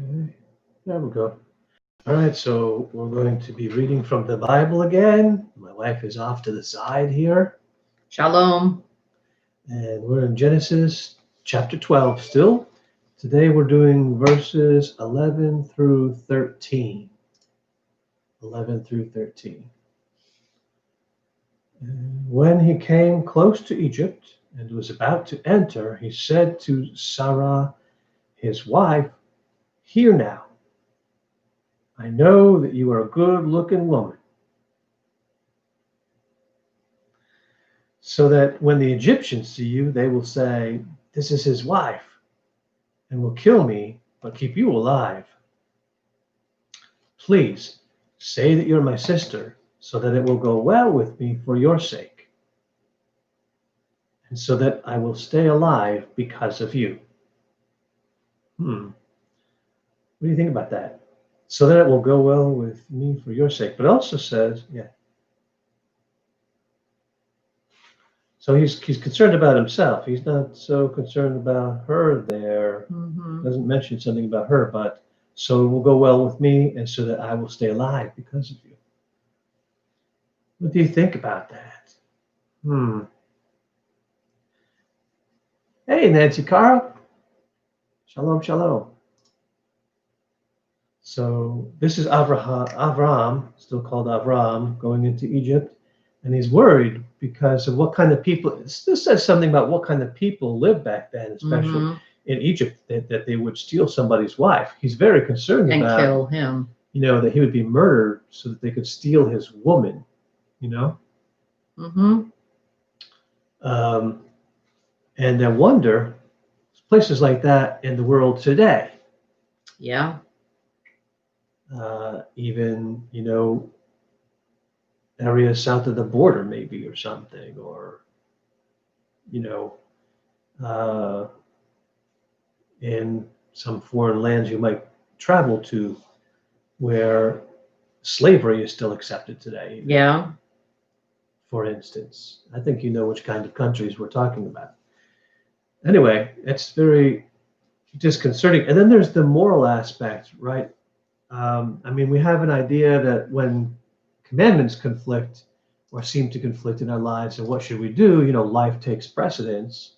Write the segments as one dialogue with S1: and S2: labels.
S1: Okay, there we go. All right, so we're going to be reading from the Bible again. My wife is off to the side here,
S2: Shalom.
S1: and we're in Genesis chapter 12 still. Today we're doing verses 11 through 13. 11 through 13. And when he came close to Egypt and was about to enter, he said to Sarah, his wife, "Hear now, I know that you are a good-looking woman, so that when the Egyptians see you, they will say, 'This is his wife,' and will kill me, but keep you alive. Please say that you're my sister, so that it will go well with me for your sake, and so that I will stay alive because of you." What do you think about that? So that it will go well with me for your sake. But it also says, so he's concerned about himself. He's not so concerned about her there. Doesn't mention something about her, but so it will go well with me and so that I will stay alive because of you. What do you think about that? Hey, Nancy Carl. Shalom, shalom. So this is Avram, still called Avram, going into Egypt. And he's worried because of what kind of people. This says something about what kind of people lived back then, especially in Egypt, that they would steal somebody's wife. He's very concerned
S2: and
S1: about
S2: kill him.
S1: That he would be murdered so that they could steal his woman. And I wonder, places like that in the world today.
S2: Yeah.
S1: Even areas south of the border, maybe, or something, or in some foreign lands you might travel to where slavery is still accepted today.
S2: Yeah.
S1: For instance, I think you know which kind of countries we're talking about. Anyway, it's very disconcerting. And then there's the moral aspect, right? We have an idea that when commandments conflict or seem to conflict in our lives, and what should we do? Life takes precedence.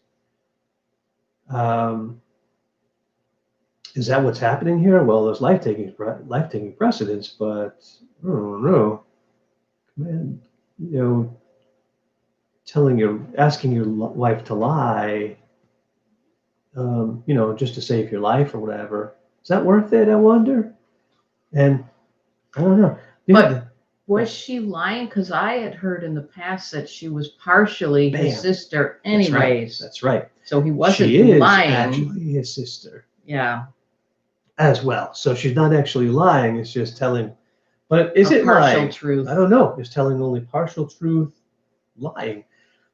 S1: Is that what's happening here? Well, there's life taking precedence, but I don't know. Man, asking your wife to lie, just to save your life or whatever. Is that worth it? I wonder. And I don't know.
S2: But was she lying? Because I had heard in the past that she was partially his sister anyways.
S1: That's right.
S2: So he wasn't lying.
S1: Actually his sister.
S2: Yeah.
S1: As well. So she's not actually lying. It's just telling. But is it
S2: partial
S1: lying?
S2: Truth?
S1: I don't know. Is telling only partial truth lying?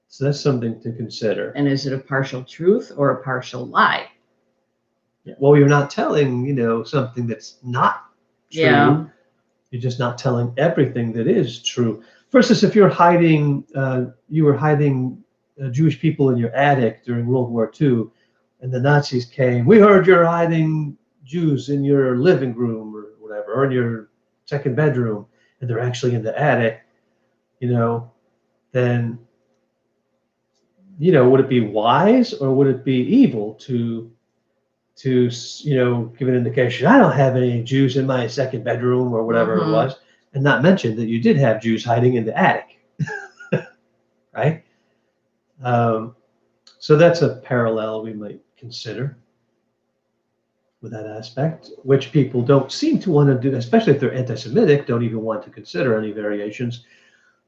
S1: So that's something to consider.
S2: And is it a partial truth or a partial lie?
S1: Yeah. Well, you're not telling, something that's not true.
S2: Yeah.
S1: You're just not telling everything that is true. For instance, if you're hiding, you were hiding Jewish people in your attic during World War II, and the Nazis came. We heard you're hiding Jews in your living room or whatever, or in your second bedroom, and they're actually in the attic. Then, would it be wise or would it be evil to give an indication, I don't have any Jews in my second bedroom or whatever it was, and not mention that you did have Jews hiding in the attic, right? So that's a parallel we might consider with that aspect, which people don't seem to want to do, especially if they're anti-Semitic, don't even want to consider any variations.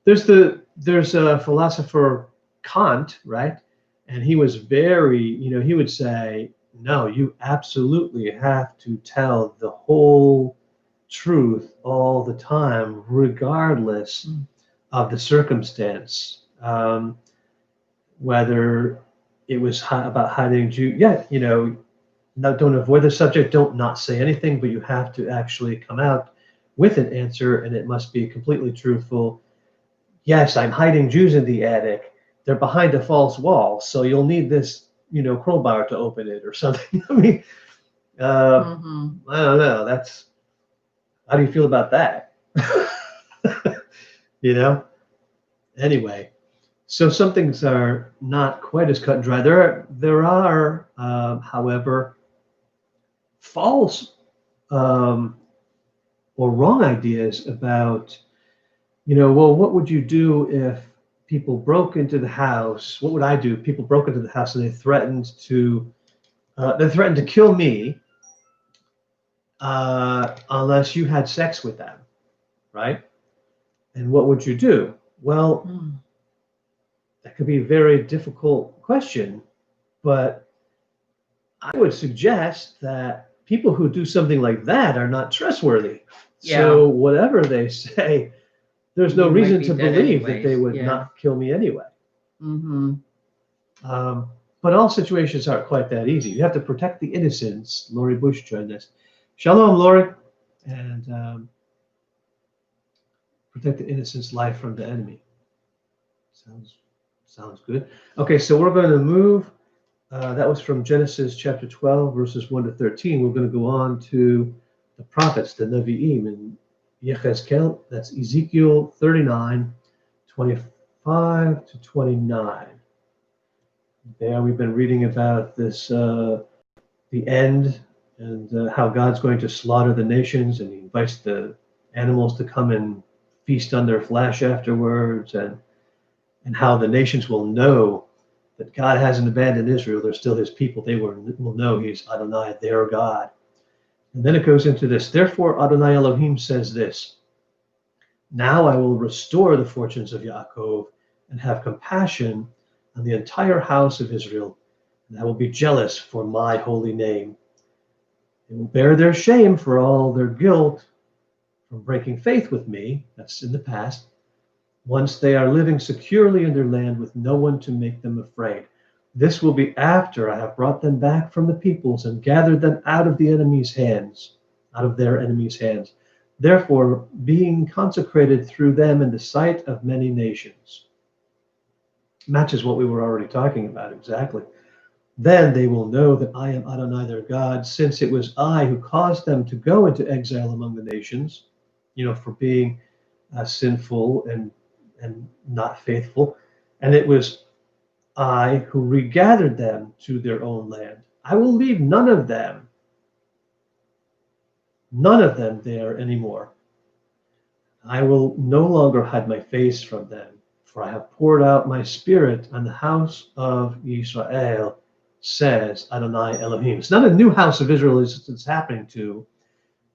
S1: There's a philosopher, Kant, right? And he was very, he would say, no, you absolutely have to tell the whole truth all the time, regardless of the circumstance. Whether it was about hiding Jew, don't avoid the subject, don't not say anything, but you have to actually come out with an answer, and it must be completely truthful. Yes, I'm hiding Jews in the attic. They're behind a false wall, so you'll need this, crowbar to open it or something. I don't that's, how do you feel about that? You know? Anyway, so some things are not quite as cut and dry. There are, however, false or wrong ideas about, well, what would you do if people broke into the house? What would I do if people broke into the house and they threatened to kill me unless you had sex with them, right? And what would you do? Well, that could be a very difficult question, but I would suggest that people who do something like that are not trustworthy.
S2: Yeah.
S1: So whatever they say, there's no
S2: You might
S1: reason
S2: be
S1: to
S2: dead
S1: believe that
S2: anyways,
S1: they would
S2: yeah.
S1: not kill me anyway.
S2: Mm-hmm.
S1: But all situations aren't quite that easy. You have to protect the innocents. Lori Bush joined us. Shalom, Lori. And protect the innocent's life from the enemy. Sounds good. Okay, so we're going to move. That was from Genesis chapter 12, verses 1 to 13. We're going to go on to the prophets, the Nevi'im, and Yechezkel. That's Ezekiel 39, 25 to 29. There we've been reading about this, the end, and how God's going to slaughter the nations, and he invites the animals to come and feast on their flesh afterwards, and how the nations will know that God hasn't abandoned Israel. They're still his people. They will know he's Adonai, their God. And then it goes into this. Therefore, Adonai Elohim says this: now I will restore the fortunes of Yaakov and have compassion on the entire house of Israel, and I will be jealous for my holy name. They will bear their shame for all their guilt from breaking faith with me. That's in the past. Once they are living securely in their land with no one to make them afraid. This will be after I have brought them back from the peoples and gathered them out of the enemy's hands, out of their enemies' hands. Therefore, being consecrated through them in the sight of many nations. Matches what we were already talking about exactly. Then they will know that I am Adonai their God, since it was I who caused them to go into exile among the nations, for being sinful and not faithful. And it was I who regathered them to their own land. I will leave none of them there anymore. I will no longer hide my face from them, for I have poured out my spirit on the house of Israel, says Adonai Elohim. It's not a new house of Israel it's happening to,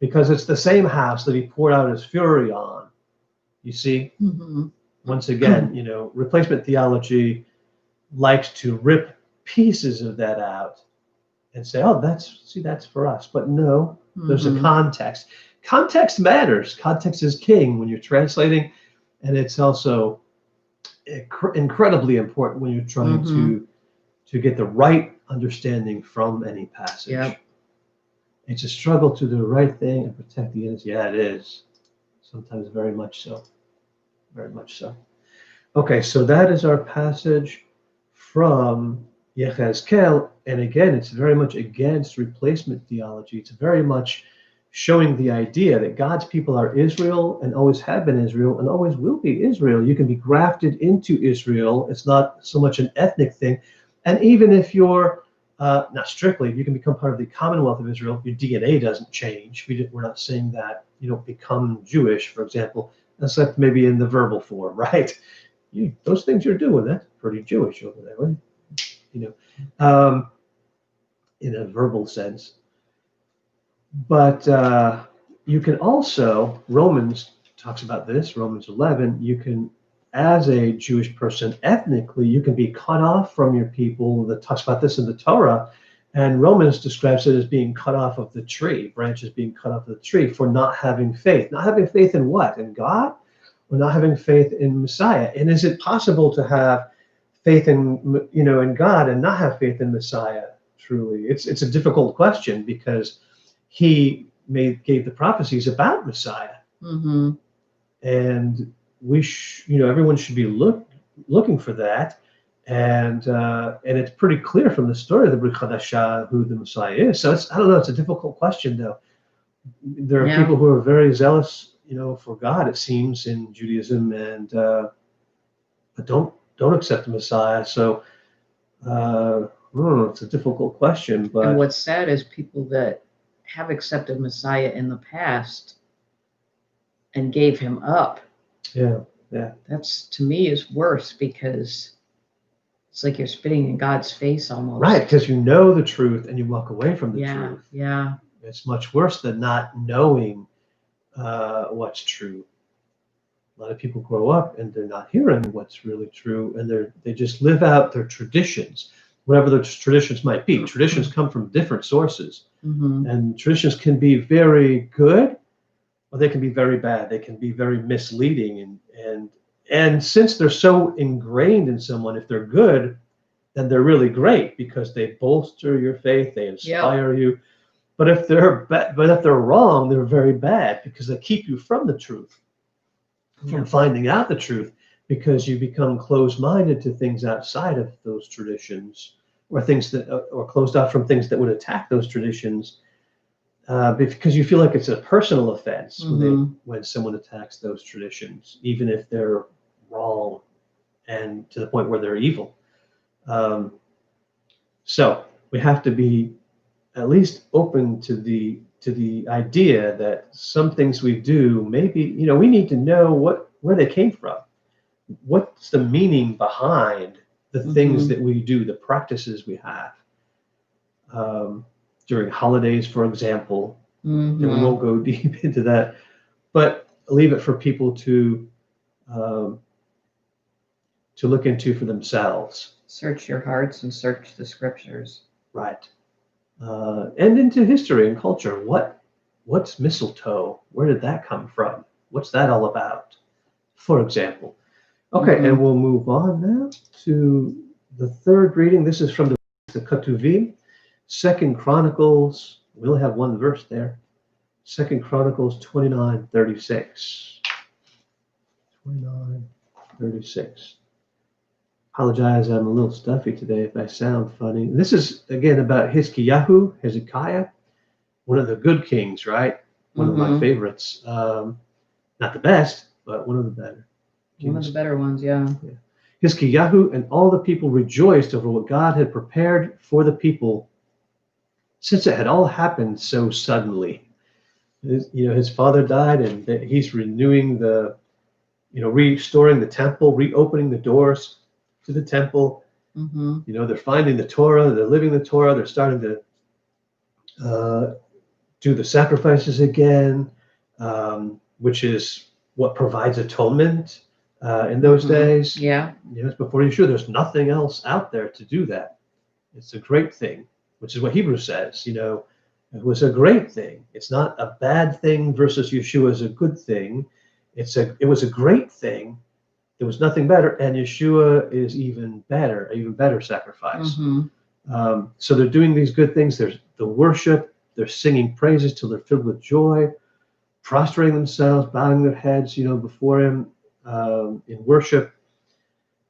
S1: because it's the same house that he poured out his fury on. You see? Mm-hmm. Once again, replacement theology likes to rip pieces of that out and say, oh, that's for us. But no, there's a context. Context matters. Context is king when you're translating, and it's also incredibly important when you're trying to get the right understanding from any passage. Yep. It's a struggle to do the right thing and protect the innocent. Yeah, it is. Sometimes very much so. Very much so. Okay, so that is our passage from Yechezkel. And again, it's very much against replacement theology. It's very much showing the idea that God's people are Israel and always have been Israel and always will be Israel. You can be grafted into Israel. It's not so much an ethnic thing. And even if you're, not strictly, you can become part of the Commonwealth of Israel. Your DNA doesn't change. We're not saying that you don't become Jewish, for example, except maybe in the verbal form, right? Those things you're doing, that's pretty Jewish over there, right? In a verbal sense. But you can also, Romans talks about this, Romans 11, you can, as a Jewish person, ethnically, you can be cut off from your people. That talks about this in the Torah. And Romans describes it as being cut off of the tree, branches being cut off of the tree for not having faith. Not having faith in what? In God? Or not having faith in Messiah? And is it possible to have faith in, in God and not have faith in Messiah? Truly, it's a difficult question because he gave the prophecies about Messiah, and everyone should be looking for that, and it's pretty clear from the story of the Chadashah who the Messiah is. So I don't know. It's a difficult question though, There are
S2: Yeah.
S1: people who are very zealous, for God, it seems, in Judaism, and but don't accept the Messiah. So it's a difficult question,
S2: And
S1: but
S2: what's sad is people that have accepted Messiah in the past and gave him up.
S1: yeah.
S2: That's, to me, is worse, because it's like you're spitting in God's face almost.
S1: Right, because you know the truth and you walk away from the truth.
S2: Yeah.
S1: It's much worse than not knowing what's true. A lot of people grow up and they're not hearing what's really true, and they just live out their traditions, whatever their traditions might be. Traditions come from different sources, and traditions can be very good, or they can be very bad. They can be very misleading, and since they're so ingrained in someone, if they're good, then they're really great because they bolster your faith, they inspire you. But if they're wrong, they're very bad because they keep you from the truth, from finding out the truth, because you become closed-minded to things outside of those traditions, or closed off from things that would attack those traditions, because you feel like it's a personal offense when someone attacks those traditions, even if they're wrong and to the point where they're evil. So we have to be at least open to the idea that some things we do, maybe, we need to know where they came from. What's the meaning behind the things that we do, the practices we have? During holidays, for example, and we won't go deep into that, but leave it for people to look into for themselves.
S2: Search your hearts and search the scriptures.
S1: Right. And into history and culture. What's mistletoe? Where did that come from? What's that all about? For example. Okay, and we'll move on now to the third reading. This is from the Ketuvim, 2 Chronicles. We only have one verse there. 2 Chronicles 29:36. 29:36. Apologize, I'm a little stuffy today if I sound funny. This is, again, about Hezekiah, one of the good kings, right? One of my favorites. Not the best, but one of the better.
S2: One of the better ones, yeah.
S1: Hezekiah and all the people rejoiced over what God had prepared for the people, since it had all happened so suddenly. His father died, and he's renewing restoring the temple, reopening the doors to the temple. They're finding the Torah, they're living the Torah, they're starting to do the sacrifices again, which is what provides atonement in those days.
S2: Yeah.
S1: Before Yeshua, there's nothing else out there to do that. It's a great thing, which is what Hebrews says. It was a great thing. It's not a bad thing versus Yeshua is a good thing. It was a great thing. There was nothing better, and Yeshua is even better sacrifice. So they're doing these good things. There's the worship. They're singing praises till they're filled with joy, prostrating themselves, bowing their heads, before Him in worship.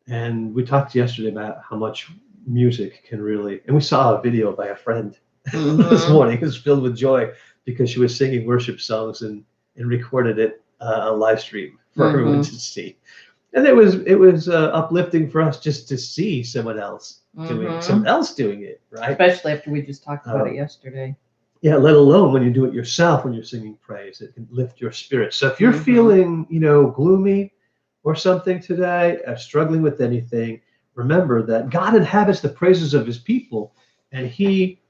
S1: And we talked yesterday about how much music can really. And we saw a video by a friend this morning. It was filled with joy because she was singing worship songs and recorded it on live stream for everyone to see. And it was uplifting for us just to see someone else doing it, right?
S2: Especially after we just talked about it yesterday.
S1: Yeah, let alone when you do it yourself, when you're singing praise, it can lift your spirit. So if you're feeling, gloomy or something today, struggling with anything, remember that God inhabits the praises of His people, and He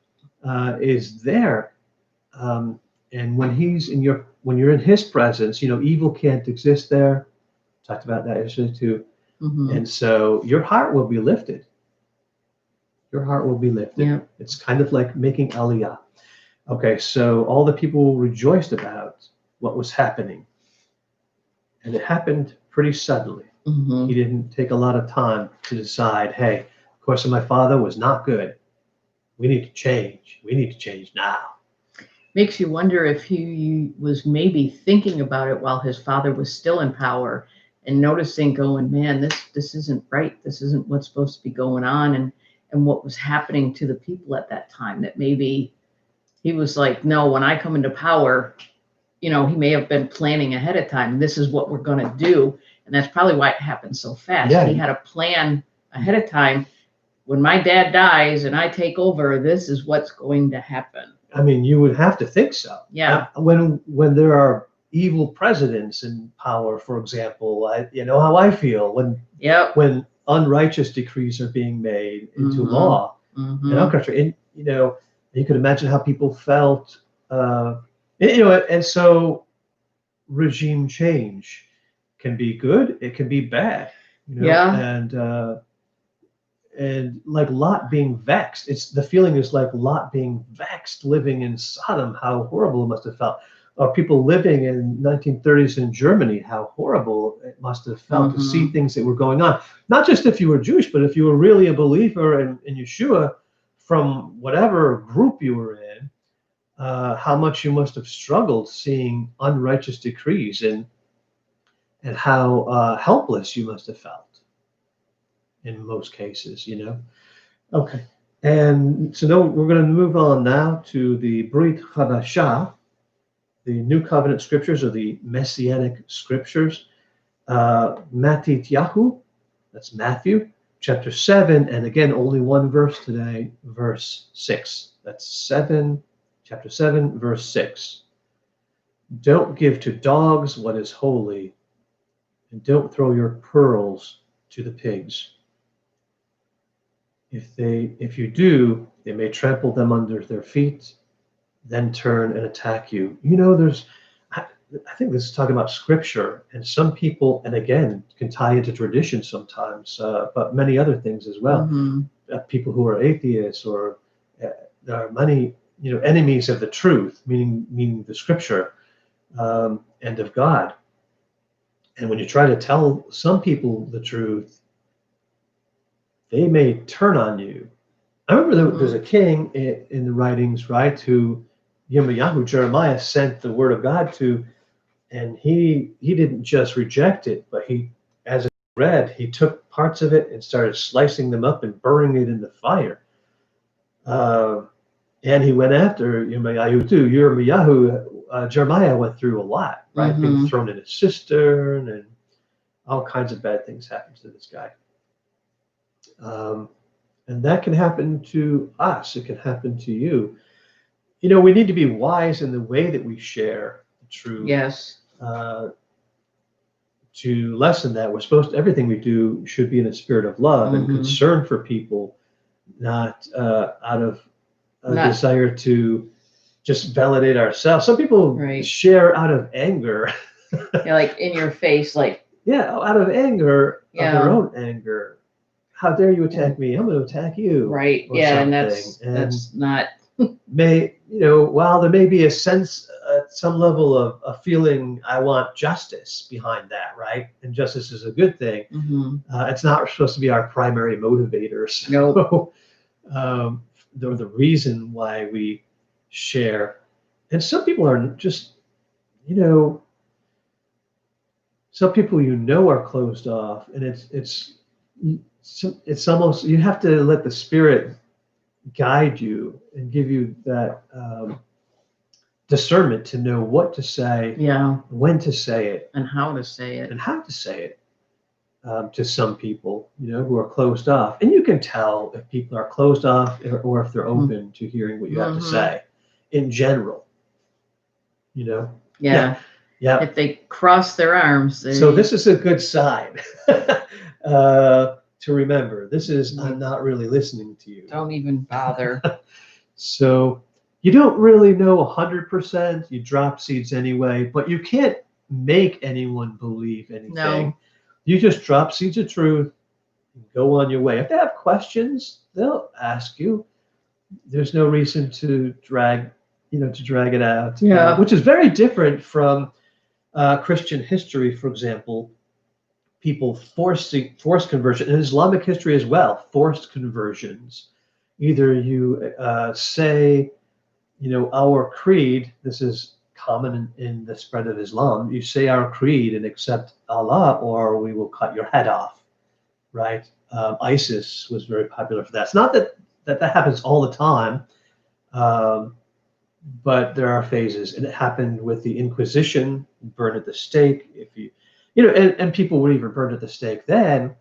S1: is there. And when you're in His presence, evil can't exist there. Talked about that yesterday too. And so your heart will be lifted. Your heart will be lifted.
S2: Yeah.
S1: It's kind of like making aliyah. Okay, so all the people rejoiced about what was happening. And it happened pretty suddenly. He didn't take a lot of time to decide, hey, of course, my father was not good. We need to change. We need to change now.
S2: Makes you wonder if he was maybe thinking about it while his father was still in power, and noticing, going, man, this isn't right. This isn't what's supposed to be going on, and what was happening to the people at that time, that maybe he was like, no, when I come into power, he may have been planning ahead of time. This is what we're going to do. And that's probably why it happened so fast.
S1: Yeah.
S2: He had a plan ahead of time. When my dad dies and I take over, this is what's going to happen.
S1: I mean, you would have to think so.
S2: Yeah.
S1: When there are evil presidents in power, for example, you know how I feel when unrighteous decrees are being made into law in our country. And you could imagine how people felt. And so regime change can be good, it can be bad. And like Lot being vexed, the feeling is like Lot being vexed living in Sodom, how horrible it must have felt. Or people living in 1930s in Germany, how horrible it must have felt to see things that were going on. Not just if you were Jewish, but if you were really a believer in Yeshua, from whatever group you were in, how much you must have struggled seeing unrighteous decrees, and how helpless you must have felt in most cases, Okay. And so now we're going to move on now to the Brit Chadashah, the New Covenant Scriptures, or the Messianic Scriptures. Matityahu, that's Matthew, chapter 7, and again, only one verse today, verse 6. That's chapter 7, verse 6. Don't give to dogs what is holy, and don't throw your pearls to the pigs. If you do, they may trample them under their feet, then turn and attack you. I think this is talking about scripture, and some people, and again, can tie into tradition sometimes, but many other things as well. People who are atheists, or there are many, enemies of the truth, meaning the scripture, and of God. And when you try to tell some people the truth, they may turn on you. I remember there's a king in the writings, right, who Jeremiah sent the word of God to, and he didn't just reject it, but as it read, he took parts of it and started slicing them up and burning it in the fire. And he went after Yirmiyahu too. Jeremiah went through a lot, right? Being thrown in a cistern, and all kinds of bad things happened to this guy. And that can happen to us. It can happen to you. We need to be wise in the way that we share the truth.
S2: Yes.
S1: To lessen that, everything we do should be in a spirit of love and concern for people, not out of a desire to just validate ourselves. Some people share out of anger.
S2: Like in your face, like.
S1: Yeah, out of anger, of their own anger. How dare you attack me? I'm going to attack you.
S2: Right. Yeah, and that's not.
S1: While there may be a sense, some level of a feeling, I want justice behind that, right? And justice is a good thing. It's not supposed to be our primary motivators.
S2: No.
S1: They're the reason why we share. And some people are just, some people are closed off, and it's almost, you have to let the Spirit guide you and give you that discernment to know what to say, when to say it,
S2: and how to say it,
S1: to some people, who are closed off. And you can tell if people are closed off or if they're open to hearing what you have to say in general. Yeah.
S2: If they cross their arms.
S1: So this is a good sign to remember. This is, I'm not really listening to you.
S2: Don't even bother.
S1: So you don't really know 100%. You drop seeds anyway, but you can't make anyone believe anything.
S2: No.
S1: You just drop seeds of truth and go on your way. If they have questions, they'll ask you. There's no reason to drag it out.
S2: Yeah.
S1: Which is very different from Christian history, for example. People forced conversion, in Islamic history as well, forced conversions. Either you say, our creed, this is common in the spread of Islam, you say our creed and accept Allah, or we will cut your head off, right? ISIS was very popular for that. It's not that happens all the time, but there are phases, and it happened with the Inquisition, burned at the stake. If you, and people were even burned at the stake then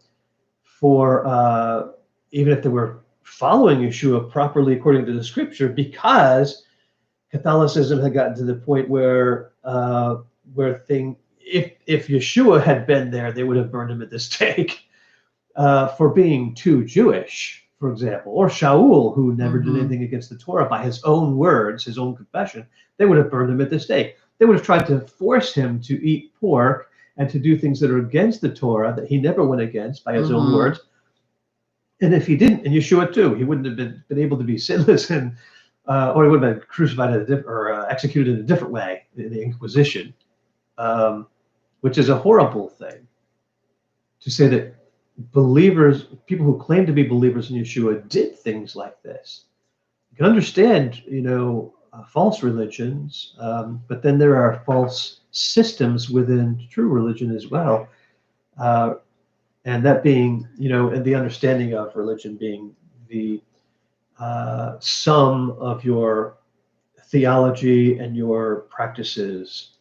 S1: for even if they were following Yeshua properly according to the Scripture, because Catholicism had gotten to the point where if Yeshua had been there, they would have burned him at the stake for being too Jewish, for example, or Shaul, who never did anything against the Torah by his own words, his own confession. They would have burned him at the stake. They would have tried to force him to eat pork and to do things that are against the Torah that he never went against by his own words. And if he didn't, and Yeshua too, he wouldn't have been able to be sinless, and or he would have been crucified or executed in a different way in the Inquisition, which is a horrible thing. To say that believers, people who claim to be believers in Yeshua, did things like this. You can understand, false religions, but then there are false systems within true religion as well. And that being, and the understanding of religion being the sum of your theology and your practices,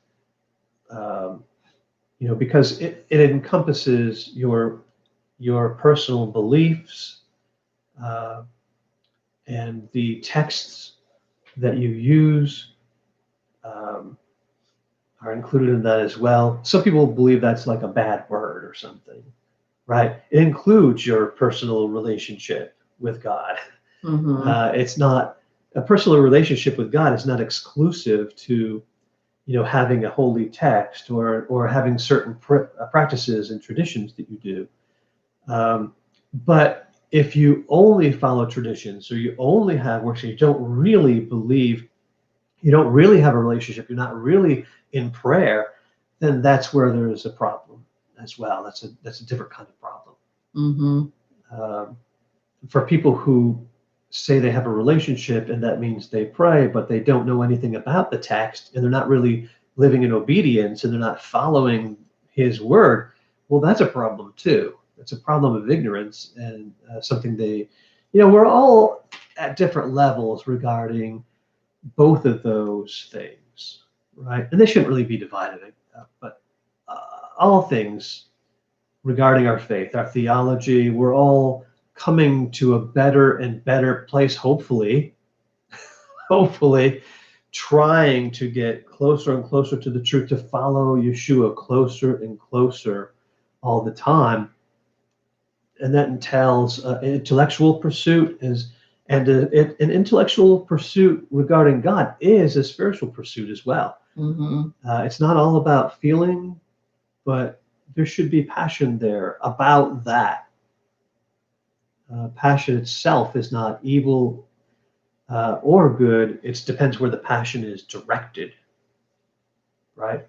S1: because it encompasses your personal beliefs and the texts that you use are included in that as well. Some people believe that's like a bad word or something, right? It includes your personal relationship with God. It's not a personal relationship with God is not exclusive to having a holy text or having certain practices and traditions that you do. But if you only follow traditions or you only have works, you don't really believe, you don't really have a relationship, you're not really in prayer, then that's where there's a problem as well. That's a different kind of problem. For people who say they have a relationship and that means they pray, but they don't know anything about the text and they're not really living in obedience and they're not following his word, well, that's a problem too. It's a problem of ignorance and something we're all at different levels regarding both of those things, right? And they shouldn't really be divided, but all things regarding our faith, our theology, we're all coming to a better and better place, hopefully, trying to get closer and closer to the truth, to follow Yeshua closer and closer all the time. And that entails intellectual pursuit an intellectual pursuit regarding God is a spiritual pursuit as well. It's not all about feeling, but there should be passion there about that. Passion itself is not evil or good. It depends where the passion is directed, right?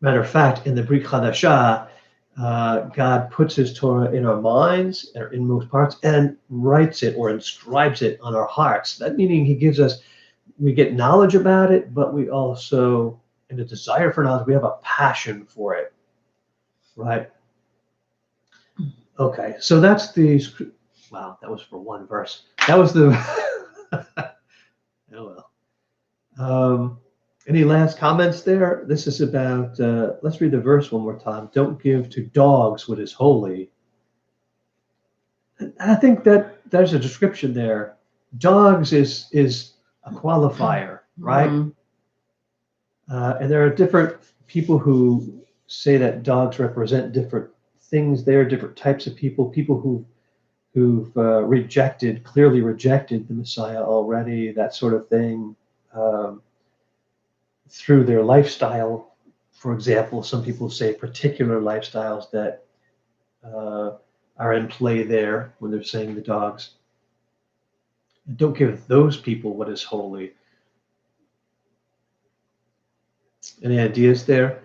S1: Matter of fact, in the Brit Chadashah, God puts his Torah in our minds, our inmost parts, and writes it or inscribes it on our hearts. That meaning we get knowledge about it, but we also, in a desire for knowledge, we have a passion for it, right? Okay, so that's wow, that was for one verse. That was the, oh well. Any last comments there? This is about, let's read the verse one more time. Don't give to dogs what is holy. And I think that there's a description there. Dogs is a qualifier, right? And there are different people who say that dogs represent different things there, different types of people who've clearly rejected the Messiah already, that sort of thing. Through their lifestyle, for example, some people say particular lifestyles that are in play there when they're saying the dogs. And don't give those people what is holy. Any ideas there?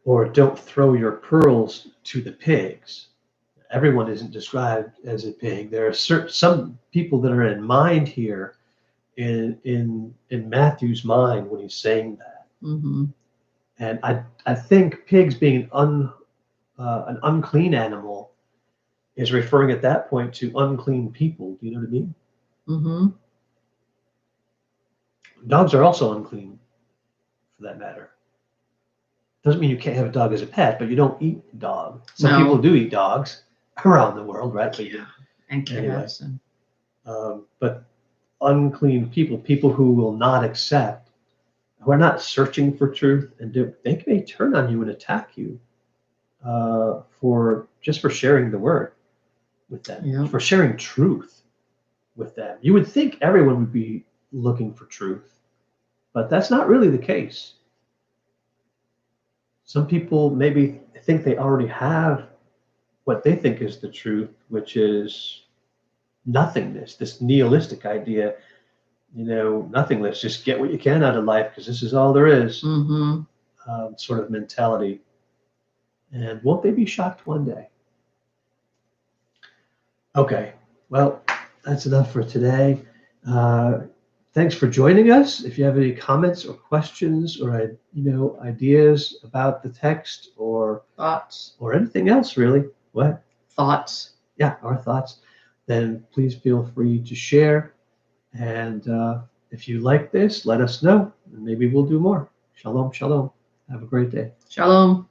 S1: Or don't throw your pearls to the pigs. Everyone isn't described as a pig. There are some people that are in mind here in Matthew's mind when he's saying that. And I think pigs being an unclean animal is referring at that point to unclean people. Do you know what I mean? Dogs are also unclean, for that matter. Doesn't mean you can't have a dog as a pet, but you don't eat dog. Some
S2: No.
S1: people do eat dogs around the world, right? But
S2: Yeah. And
S1: Anyway.
S2: cats. And
S1: but unclean people, people who will not accept, who are not searching for truth, and they may turn on you and attack you for sharing the word with them,
S2: Yeah.
S1: for sharing truth with them. You would think everyone would be looking for truth, but that's not really the case. Some people maybe think they already have what they think is the truth, which is nothingness, this nihilistic idea, nothingness, just get what you can out of life because this is all there is,
S2: mhm.
S1: sort of mentality. And won't they be shocked one day? Okay, well, that's enough for today. Thanks for joining us. If you have any comments or questions or ideas about the text or
S2: Thoughts.
S1: anything else, really, what?
S2: Thoughts.
S1: Yeah, our thoughts, then please feel free to share. And if you like this, let us know, and maybe we'll do more. Shalom, shalom. Have a great day.
S2: Shalom.